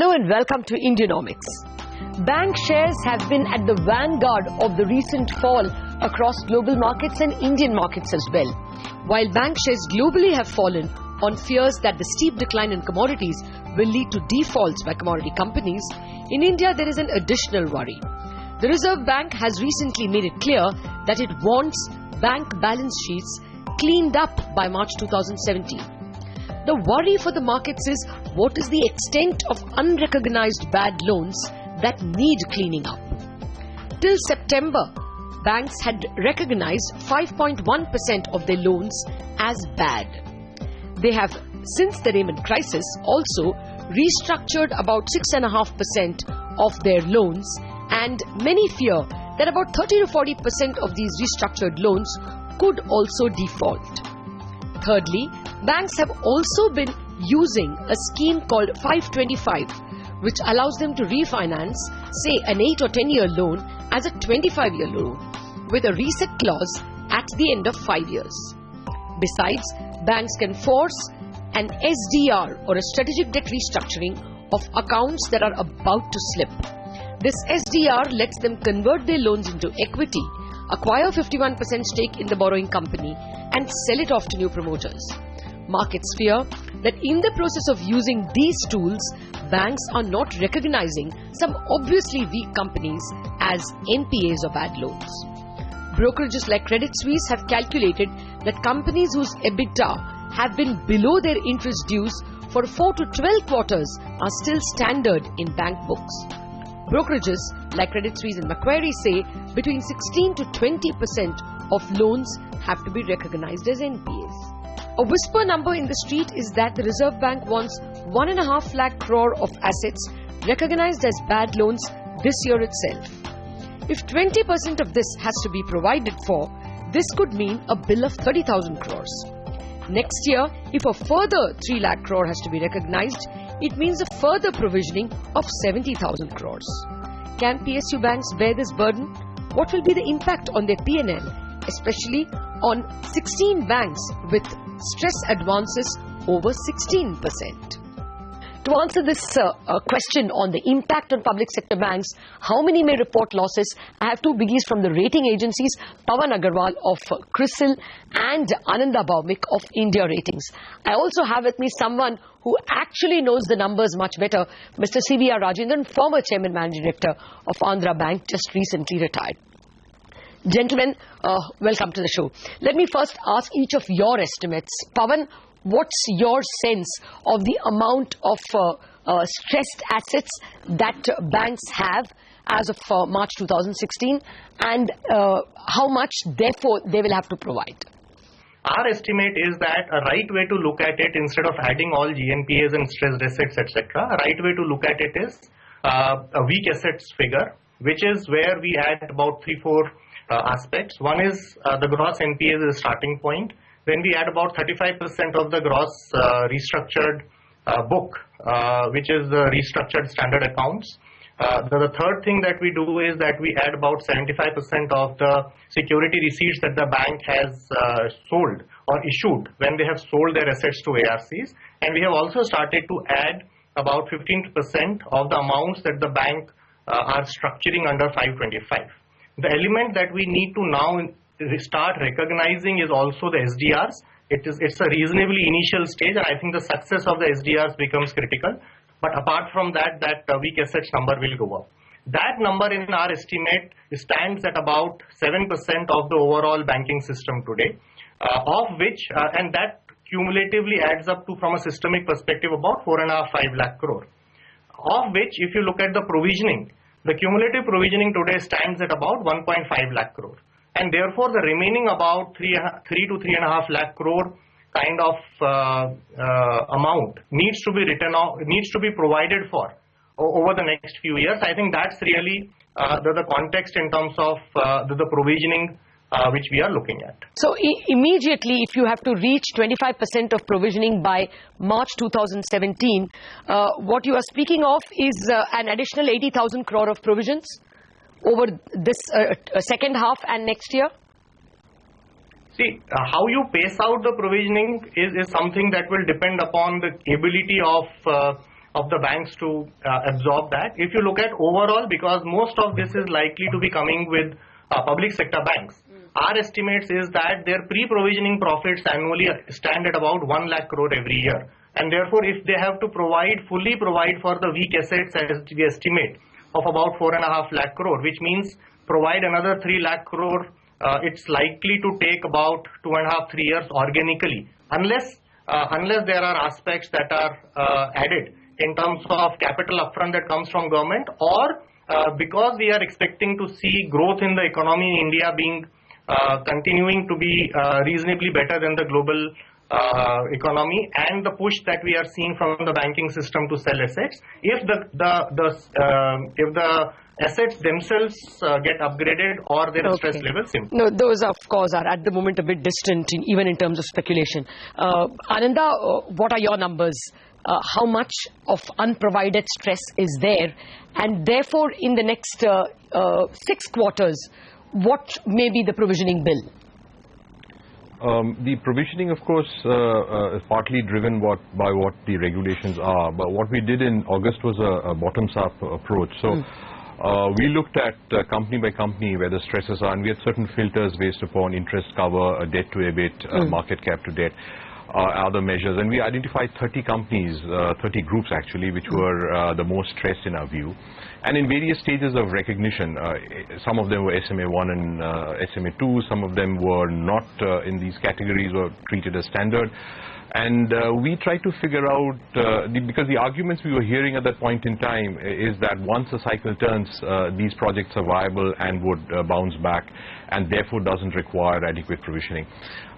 Hello and welcome to Indianomics. Bank shares have been at the vanguard of the recent fall across global markets and Indian markets as well. While bank shares globally have fallen on fears that the steep decline in commodities will lead to defaults by commodity companies, in India there is an additional worry. The Reserve Bank has recently made it clear that it wants bank balance sheets cleaned up by March 2017. The worry for the markets is what is the extent of unrecognized bad loans that need cleaning up. Till September, banks had recognized 5.1% of their loans as bad. They have, since the Raymond crisis, also restructured about 6.5% of their loans, and many fear that about 30 to 40% of these restructured loans could also default. Thirdly, banks have also been using a scheme called 525, which allows them to refinance, say, an 8 or 10-year loan as a 25-year loan with a reset clause at the end of 5 years. Besides, banks can force an SDR or a strategic debt restructuring of accounts that are about to slip. This SDR lets them convert their loans into equity, acquire 51% stake in the borrowing company, and sell it off to new promoters. Markets fear that in the process of using these tools, banks are not recognizing some obviously weak companies as NPAs or bad loans. Brokerages like Credit Suisse have calculated that companies whose EBITDA have been below their interest dues for 4 to 12 quarters are still standard in bank books. Brokerages like Credit Suisse and Macquarie say between 16 to 20% of loans have to be recognized as NPAs. A whisper number in the street is that the Reserve Bank wants 1.5 lakh crore of assets recognized as bad loans this year itself. If 20% of this has to be provided for, this could mean a bill of 30,000 crores. Next year, if a further 3 lakh crore has to be recognized, it means a further provisioning of 70,000 crores. Can PSU banks bear this burden? What will be the impact on their P&L, especially on 16 banks with stress advances over 16%? To answer this question on the impact on public sector banks, how many may report losses, I have two biggies from the rating agencies, Pawan Agarwal of CRISIL and Ananda Bhowmik of India Ratings. I also have with me someone who actually knows the numbers much better, Mr. C.V.R. Rajendran, former Chairman Managing Director of Andhra Bank, just recently retired. Gentlemen, welcome to the show. Let me first ask each of your estimates. Pawan, what's your sense of the amount of stressed assets that banks have as of March 2016 and how much, therefore, they will have to provide? Our estimate is that a right way to look at it, instead of adding all GNPAs and stressed assets, etc., a right way to look at it is a weak assets figure, which is where we add about 3-4 aspects. One is the gross NPAs is a starting point. Then we add about 35% of the gross restructured book, which is the restructured standard accounts. The third thing that we do is that we add about 75% of the security receipts that the bank has sold or issued when they have sold their assets to ARCs. And we have also started to add about 15% of the amounts that the bank are structuring under 525. The element that we need to now start recognizing is also the SDRs. It's a reasonably initial stage, and I think the success of the SDRs becomes critical. But apart from that, weak assets number will go up. That number in our estimate stands at about 7% of the overall banking system today, of which, and that cumulatively adds up to, from a systemic perspective, about 4.5-5 lakh crore. Of which, if you look at the provisioning, the cumulative provisioning today stands at about 1.5 lakh crore. And therefore, the remaining about 3 to 3.5 lakh crore kind of amount needs to be written off, needs to be provided for over the next few years. I think that's really the context in terms of the provisioning which we are looking at. So immediately, if you have to reach 25% of provisioning by March 2017, what you are speaking of is an additional 80,000 crore of provisions over this second half and next year? See, how you pace out the provisioning is something that will depend upon the ability of of the banks to absorb that. If you look at overall, because most of this is likely to be coming with public sector banks, our estimates is that their pre-provisioning profits annually stand at about 1 lakh crore every year. And therefore, if they have to fully provide for the weak assets as we estimate of about 4.5 lakh crore, which means provide another 3 lakh crore, it's likely to take about 2.5-3 years organically, unless there are aspects that are added in terms of capital upfront that comes from government, or because we are expecting to see growth in the economy in India being continuing to be reasonably better than the global economy, and the push that we are seeing from the banking system to sell assets, if the assets themselves get upgraded or their stress levels improve. No, those of course are at the moment a bit distant, even in terms of speculation. Ananda, what are your numbers? How much of unprovided stress is there, and therefore in the next 6 quarters, what may be the provisioning bill? The provisioning, of course, is partly driven by what the regulations are. But what we did in August was a bottoms-up approach. So we looked at company by company where the stresses are, and we had certain filters based upon interest cover, debt to EBIT, market cap to debt, other measures. And we identified 30 companies, 30 groups actually, which were the most stressed in our view. And in various stages of recognition, some of them were SMA1 and SMA2, some of them were not in these categories, were treated as standard. And we tried to figure out, because the arguments we were hearing at that point in time is that once the cycle turns, these projects are viable and would bounce back, and therefore doesn't require adequate provisioning.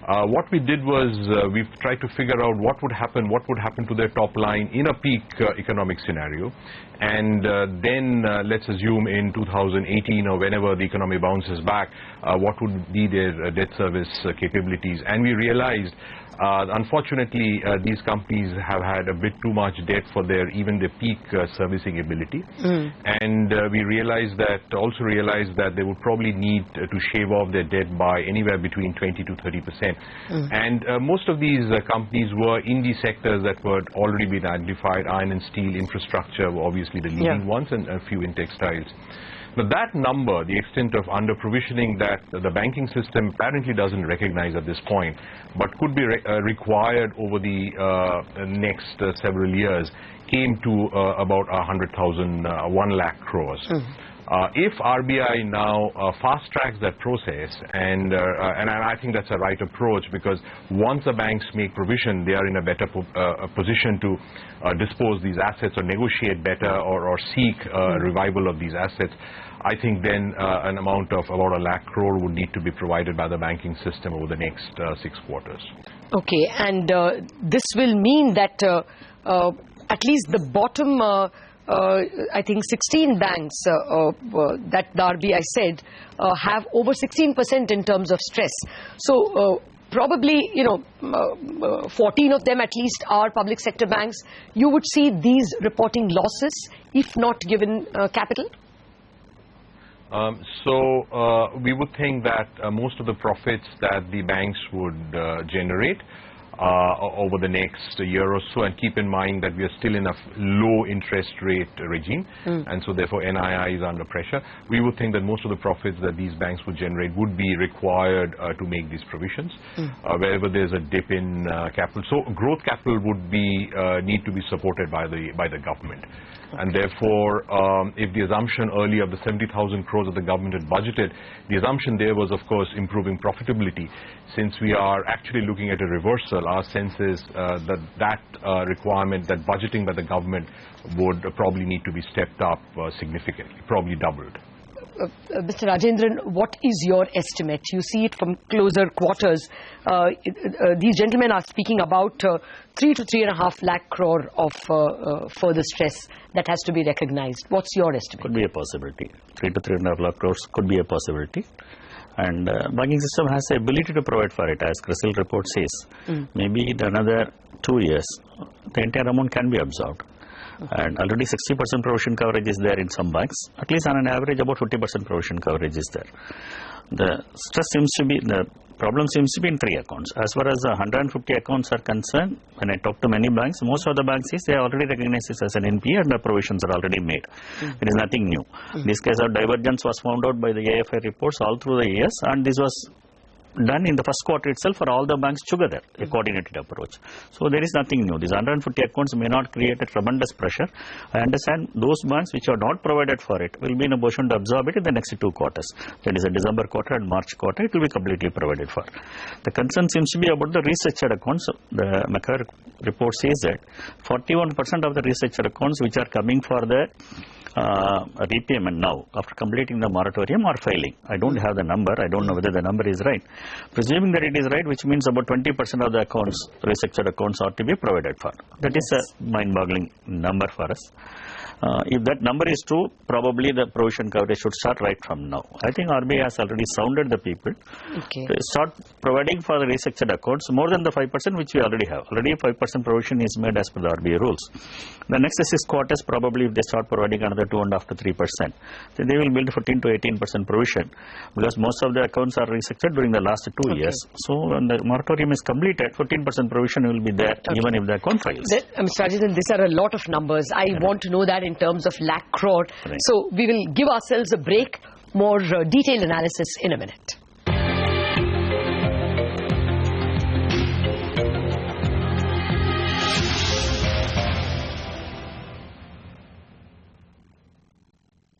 What we did was we've tried to figure out what would happen to their top line in a peak economic scenario, and then let's assume in 2018 or whenever the economy bounces back, what would be their debt service capabilities. And we realized unfortunately these companies have had a bit too much debt for even their peak servicing ability, and we also realized that they would probably need to shave off their debt by anywhere between 20 to 30%. And most of these companies were in the sectors that were already been identified. Iron and steel, infrastructure were obviously the leading ones, and a few in textiles. But that number, the extent of under-provisioning that the banking system apparently doesn't recognize at this point, but could be required over the next several years, came to about 1 lakh crores. If RBI now fast-tracks that process, and I think that's a right approach, because once the banks make provision, they are in a better position to dispose these assets or negotiate better or seek revival of these assets. I think then an amount of about 1 lakh crore would need to be provided by the banking system over the next 6 quarters. Okay, and this will mean that at least the bottom, I think 16 banks that the RBI said have over 16% in terms of stress. So probably, 14 of them at least are public sector banks. You would see these reporting losses if not given capital? So we would think that most of the profits that the banks would generate over the next year or so, and keep in mind that we are still in a low interest rate regime, and so therefore NII is under pressure, we would think that most of the profits that these banks would generate would be required to make these provisions wherever there's a dip in capital. So growth capital would need to be supported by the government. And therefore, if the assumption earlier of the 70,000 crores that the government had budgeted, the assumption there was, of course, improving profitability. Since we are actually looking at a reversal, our sense is that requirement, that budgeting by the government would probably need to be stepped up significantly, probably doubled. Mr. Rajendran, what is your estimate? You see it from closer quarters. These gentlemen are speaking about 3 to 3.5 lakh crore of further stress that has to be recognized. What's your estimate? Could be a possibility. 3 to 3.5 lakh crores could be a possibility. And banking system has the ability to provide for it, as CRISIL report says. Maybe in another 2 years, the entire amount can be absorbed. And already 60% provision coverage is there in some banks. At least on an average, about 50% provision coverage is there. The stress seems to be, the problem seems to be in 3 accounts. As far as the 150 accounts are concerned, when I talk to many banks, most of the banks say they already recognize this as an NPA and the provisions are already made. There is nothing new. This case of divergence was found out by the AFI reports all through the years, and this was done in the first quarter itself for all the banks together, a coordinated approach. So there is nothing new. These 150 accounts may not create a tremendous pressure. I understand those banks which are not provided for it will be in a position to absorb it in the next 2 quarters. That is the December quarter and March quarter, it will be completely provided for. The concern seems to be about the restructured accounts. The McCare report says that 41% of the restructured accounts which are coming for the repayment now after completing the moratorium are failing. I don't have the number. I don't know whether the number is right. Presuming that it is right, which means about 20% of the accounts, restructured accounts, ought to be provided for. That is a mind-boggling number for us. If that number is true, probably the provision coverage should start right from now. I think RBI has already sounded the people to start providing for the restructured accounts more than the 5% which we already have. Already 5% provision is made as per the RBI rules. The next 6 quarters, probably if they start providing another 2.5 to 3%, then they will build 14 to 18% provision, because most of the accounts are restructured during the last 2 years. So when the moratorium is completed, 14% provision will be there even if the account fails. Mr. Rajendran, these are a lot of numbers. I want to know that in terms of lakh crore. So we will give ourselves a break. More detailed analysis in a minute.